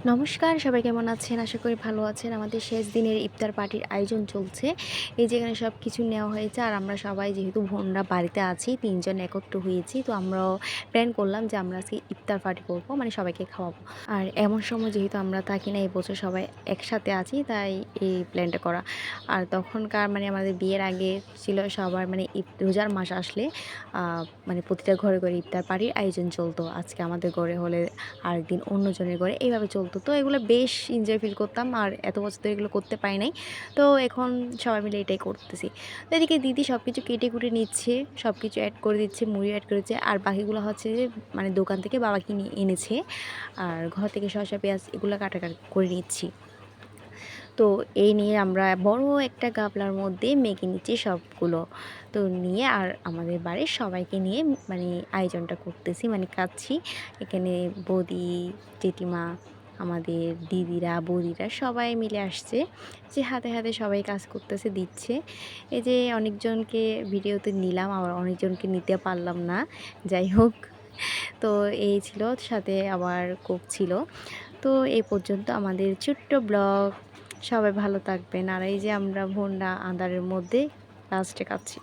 নমস্কার, সবাই কেমন আছেন? আশা করি ভালো আছেন। আমাদের শেষ দিনের ইফতার পার্টির আয়োজন চলছে। এই যে এখানে সব কিছু নেওয়া হয়েছে আর আমরা সবাই যেহেতু বোনরা বাড়িতে আছি, ৩ জন একত্র হয়েছি। তো আমরাও প্ল্যান করলাম যে আমরা আজকে ইফতার পার্টি করব, মানে সবাইকে খাওয়াবো। আর এমন সময় যেহেতু আমরা থাকি না, এবছর সবাই একসাথে আছি, তাই এই প্ল্যানটা করা। আর তখনকার মানে আমাদের বিয়ের আগে ছিল সবার মানে রোজার মাস আসলে মানে প্রতিটা ঘরে, ঘরে ইফতার পার্টির আয়োজন চলতো। আজকে আমাদের ঘরে হলে আরেকদিন অন্যজনের ঘরে এইভাবে চলতো। তো এগুলো বেশ এনজয় ফিল করতাম আর এত বছর ধরে এগুলো করতে পারি নাই। তো এখন সবাই মিলে এটাই করতেছি। তো এদিকে দিদি সব কিছু কেটে কুটে নিচ্ছে, সব কিছু অ্যাড করে দিচ্ছে, মুড়ি অ্যাড করেছে আর বাকিগুলো হচ্ছে যে মানে দোকান থেকে বাবা কিনে এনেছে। আর ঘর থেকে শসা পেঁয়াজ এগুলো কাটাকাটি করে নিচ্ছি। তো এই নিয়ে আমরা বড় একটা গামলার মধ্যে মেখে নিচ্ছি সবগুলো। তো নিয়ে আর আমাদের বাড়ির সবাইকে নিয়ে মানে আয়োজনটা করতেছি, মানে খাচ্ছি। এখানে বৌদি, জেঠিমা, আমাদের দিদিরা, বৌদিরা সবাই মিলে আসছে, যে হাতে হাতে সবাই কাজ করতেছে, দিচ্ছে। এই যে অনেকজনকে ভিডিওতে নিলাম, আবার অনেকজনকে নিতে পারলাম না। যাই হোক, তো এই ছিল, সাথে আবার কোক ছিল। তো এই পর্যন্ত আমাদের ছোট্ট ব্লগ। সবাই ভালো থাকবেন। আর এই যে আমরা ভোন্ডা আন্ধারের মধ্যে লাস্টে খাচ্ছি।